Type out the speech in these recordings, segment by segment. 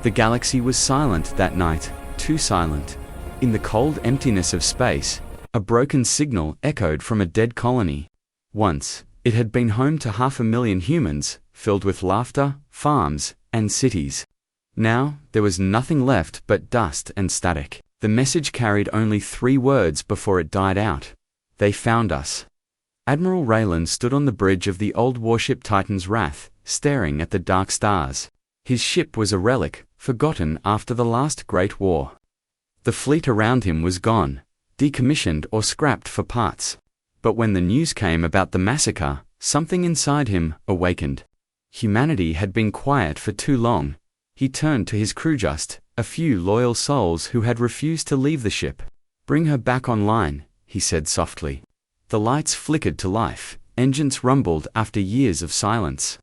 The galaxy was silent that night, too silent. In the cold emptiness of space, a broken signal echoed from a dead colony. Once, it had been home to 500,000 humans, filled with laughter, farms, and cities. Now, there was nothing left but dust and static. The message carried only 3 words before it died out. They found us. Admiral Raylan stood on the bridge of the old warship Titan's Wrath, staring at the dark stars. His ship was a relic, forgotten after the last Great War. The fleet around him was gone, decommissioned or scrapped for parts. But when the news came about the massacre, something inside him awakened. Humanity had been quiet for too long. He turned to his crew, just a few loyal souls who had refused to leave the ship. "Bring her back online," he said softly. The lights flickered to life, engines rumbled after years of silence.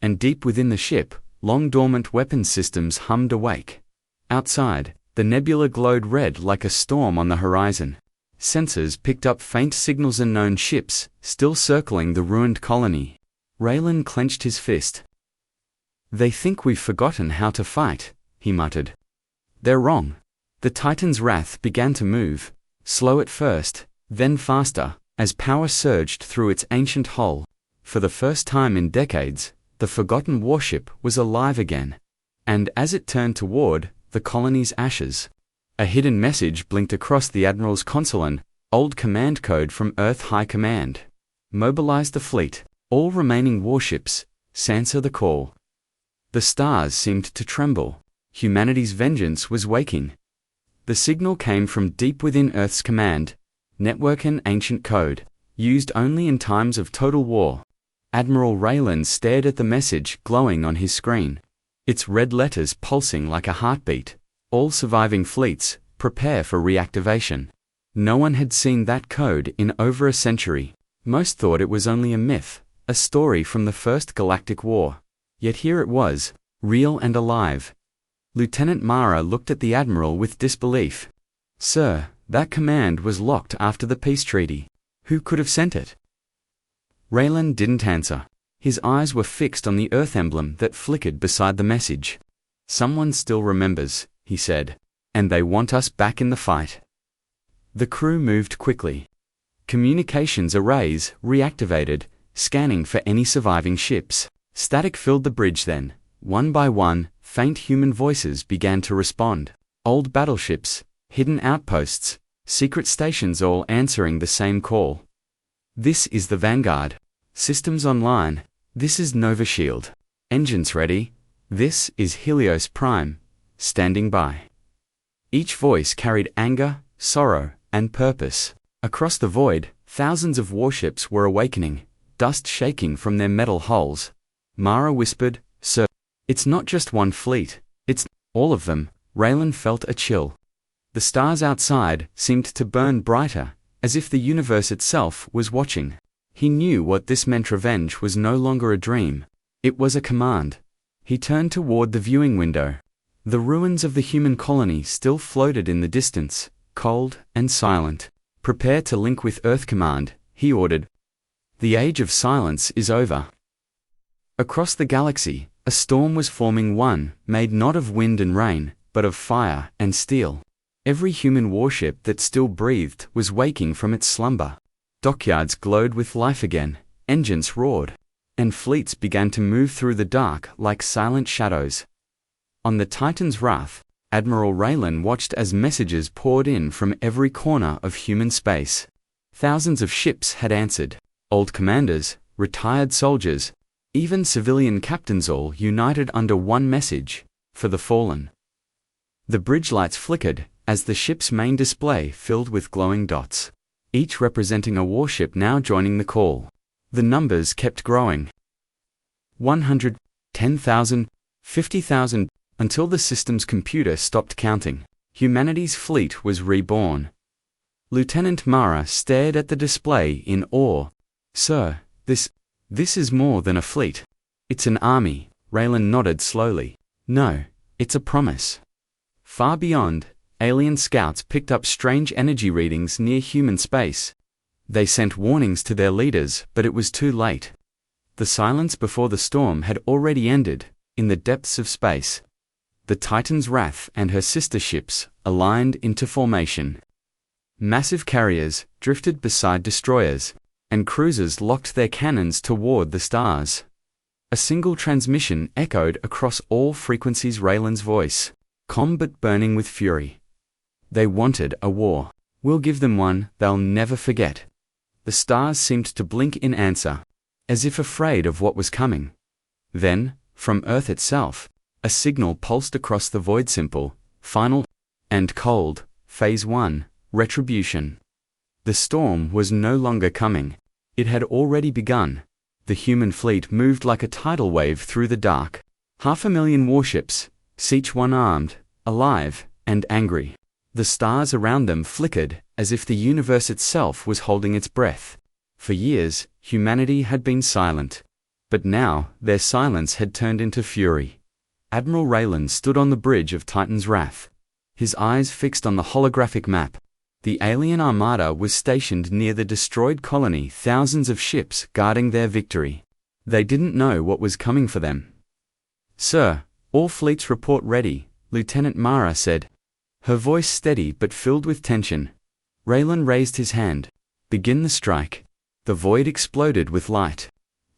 And deep within the ship, long-dormant weapons systems hummed awake. Outside, the nebula glowed red like a storm on the horizon. Sensors picked up faint signals, unknown ships, still circling the ruined colony. Raylan clenched his fist. "They think we've forgotten how to fight," he muttered. "They're wrong." The Titan's Wrath began to move, slow at first, then faster, as power surged through its ancient hull. For the first time in decades, the forgotten warship was alive again. And as it turned toward the colony's ashes, a hidden message blinked across the Admiral's console, an old command code from Earth High Command. "Mobilize the fleet. All remaining warships. Answer the call." The stars seemed to tremble. Humanity's vengeance was waking. The signal came from deep within Earth's command, network and ancient code, used only in times of total war. Admiral Raylan stared at the message glowing on his screen. Its red letters pulsing like a heartbeat. "All surviving fleets, prepare for reactivation." No one had seen that code in over a century. Most thought it was only a myth, a story from the First Galactic War. Yet here it was, real and alive. Lieutenant Mara looked at the Admiral with disbelief. "Sir, that command was locked after the peace treaty. Who could have sent it?" Raylan didn't answer. His eyes were fixed on the Earth emblem that flickered beside the message. "Someone still remembers," he said, "and they want us back in the fight." The crew moved quickly. Communications arrays reactivated, scanning for any surviving ships. Static filled the bridge then. One by one, faint human voices began to respond. Old battleships, hidden outposts, secret stations, all answering the same call. "This is the Vanguard. Systems online. This is Nova Shield. Engines ready. This is Helios Prime. Standing by." Each voice carried anger, sorrow, and purpose. Across the void, thousands of warships were awakening, dust shaking from their metal hulls. Mara whispered, "Sir, it's not just one fleet, it's all of them." Raylan felt a chill. The stars outside seemed to burn brighter, as if the universe itself was watching. He knew what this meant. Revenge was no longer a dream. It was a command. He turned toward the viewing window. The ruins of the human colony still floated in the distance, cold and silent. "Prepare to link with Earth Command," he ordered. "The age of silence is over." Across the galaxy, a storm was forming, one made not of wind and rain, but of fire and steel. Every human warship that still breathed was waking from its slumber. Dockyards glowed with life again, engines roared, and fleets began to move through the dark like silent shadows. On the Titan's Wrath, Admiral Raylan watched as messages poured in from every corner of human space. Thousands of ships had answered, old commanders, retired soldiers, even civilian captains, all united under one message: for the fallen. The bridge lights flickered as the ship's main display filled with glowing dots, each representing a warship now joining the call. The numbers kept growing. 100, 10,000, 50,000, until the system's computer stopped counting. Humanity's fleet was reborn. Lieutenant Mara stared at the display in awe. "Sir, this is more than a fleet. It's an army." Raylan nodded slowly. "No, it's a promise." Far beyond, alien scouts picked up strange energy readings near human space. They sent warnings to their leaders, but it was too late. The silence before the storm had already ended, in the depths of space. The Titan's Wrath and her sister ships aligned into formation. Massive carriers drifted beside destroyers, and cruisers locked their cannons toward the stars. A single transmission echoed across all frequencies. Raylan's voice, calm but burning with fury. They wanted a war. We'll give them one they'll never forget. The stars seemed to blink in answer, as if afraid of what was coming. Then, from Earth itself, a signal pulsed across the void. Simple, final, and cold. Phase 1, Retribution. The storm was no longer coming. It had already begun. The human fleet moved like a tidal wave through the dark. 500,000 warships, each one armed, alive, and angry. The stars around them flickered, as if the universe itself was holding its breath. For years, humanity had been silent. But now, their silence had turned into fury. Admiral Raylan stood on the bridge of Titan's Wrath, his eyes fixed on the holographic map. The alien armada was stationed near the destroyed colony, thousands of ships guarding their victory. They didn't know what was coming for them. "Sir, all fleets report ready," Lieutenant Mara said, her voice steady but filled with tension. Raylan raised his hand. "Begin the strike." The void exploded with light.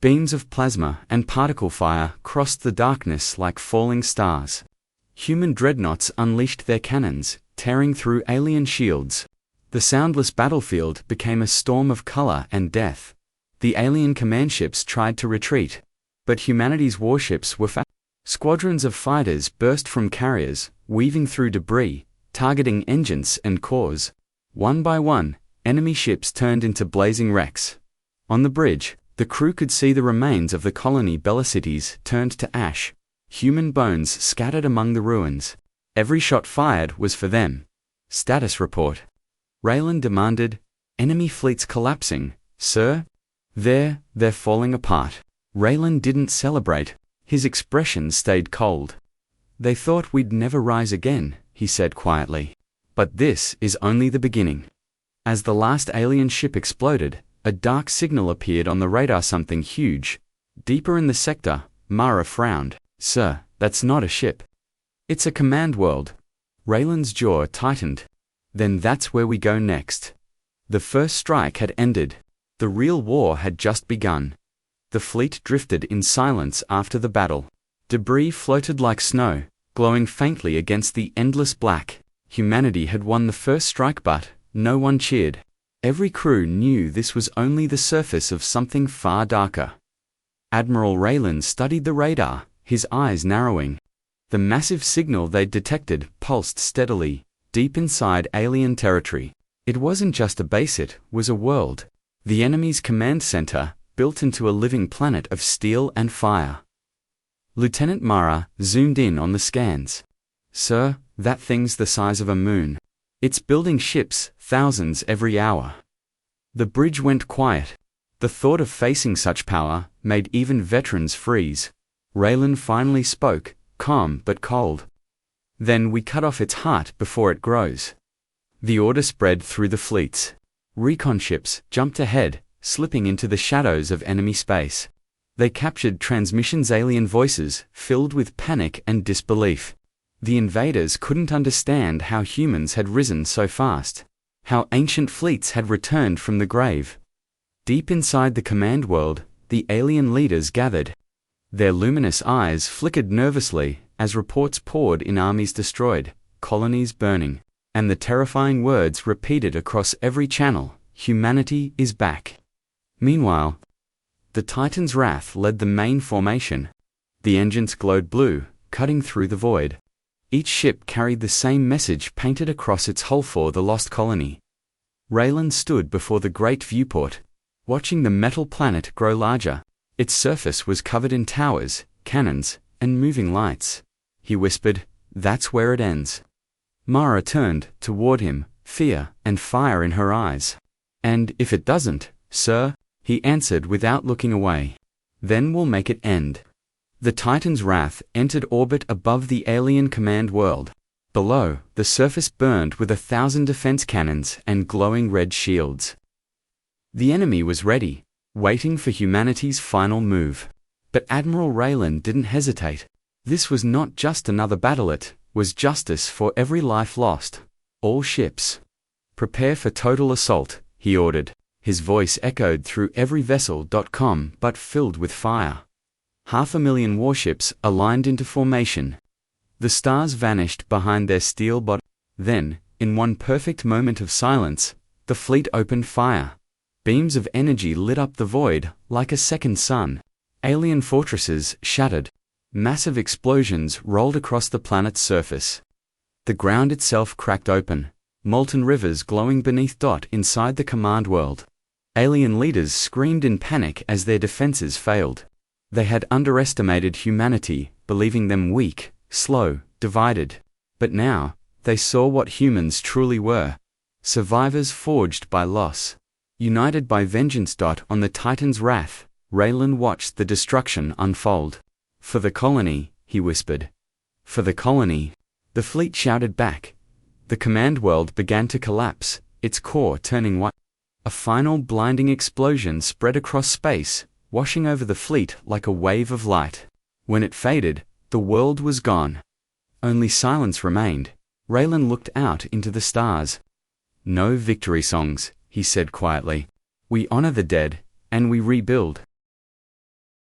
Beams of plasma and particle fire crossed the darkness like falling stars. Human dreadnoughts unleashed their cannons, tearing through alien shields. The soundless battlefield became a storm of color and death. The alien command ships tried to retreat, but humanity's warships were fast. Squadrons of fighters burst from carriers, weaving through debris, targeting engines and cores. One by one, enemy ships turned into blazing wrecks. On the bridge, the crew could see the remains of the colony cities turned to ash, human bones scattered among the ruins. Every shot fired was for them. "Status report," Raylan demanded. "Enemy fleets collapsing, sir." They're falling apart." Raylan didn't celebrate. His expression stayed cold. "They thought we'd never rise again," he said quietly. "But this is only the beginning." As the last alien ship exploded, a dark signal appeared on the radar. Something huge. Deeper in the sector, Mara frowned. "Sir, that's not a ship. It's a command world." Raylan's jaw tightened. "Then that's where we go next." The first strike had ended. The real war had just begun. The fleet drifted in silence after the battle. Debris floated like snow, glowing faintly against the endless black. Humanity had won the first strike, but no one cheered. Every crew knew this was only the surface of something far darker. Admiral Raylan studied the radar, his eyes narrowing. The massive signal they'd detected pulsed steadily, deep inside alien territory. It wasn't just a base, it was a world. The enemy's command center, built into a living planet of steel and fire. Lieutenant Mara zoomed in on the scans. "Sir, that thing's the size of a moon. It's building ships, thousands every hour." The bridge went quiet. The thought of facing such power made even veterans freeze. Raylan finally spoke, calm but cold. "Then we cut off its heart before it grows." The order spread through the fleets. Recon ships jumped ahead, slipping into the shadows of enemy space. They captured transmissions, alien voices filled with panic and disbelief. The invaders couldn't understand how humans had risen so fast, how ancient fleets had returned from the grave. Deep inside the command world, the alien leaders gathered. Their luminous eyes flickered nervously as reports poured in: armies destroyed, colonies burning, and the terrifying words repeated across every channel: "Humanity is back." Meanwhile, the Titan's Wrath led the main formation. The engines glowed blue, cutting through the void. Each ship carried the same message painted across its hull: for the lost colony. Raylan stood before the great viewport, watching the metal planet grow larger. Its surface was covered in towers, cannons, and moving lights. He whispered, "That's where it ends." Mara turned toward him, fear and fire in her eyes. "And if it doesn't, sir," he answered without looking away, "then we'll make it end." The Titan's Wrath entered orbit above the alien command world. Below, the surface burned with 1,000 defense cannons and glowing red shields. The enemy was ready, waiting for humanity's final move. But Admiral Raylan didn't hesitate. This was not just another battle, it was justice for every life lost. All ships, prepare for total assault, he ordered. His voice echoed through every vessel. But filled with fire. 500,000 warships aligned into formation. The stars vanished behind their steel bodies. Then, in one perfect moment of silence, the fleet opened fire. Beams of energy lit up the void like a second sun. Alien fortresses shattered. Massive explosions rolled across the planet's surface. The ground itself cracked open, molten rivers glowing beneath. Inside the command world, alien leaders screamed in panic as their defenses failed. They had underestimated humanity, believing them weak, slow, divided. But now, they saw what humans truly were. Survivors forged by loss, united by vengeance. On the Titan's wrath, Raylan watched the destruction unfold. For the colony, he whispered. For the colony. The fleet shouted back. The command world began to collapse, its core turning white. A final blinding explosion spread across space, washing over the fleet like a wave of light. When it faded, the world was gone. Only silence remained. Raylan looked out into the stars. No victory songs, he said quietly. We honor the dead, and we rebuild.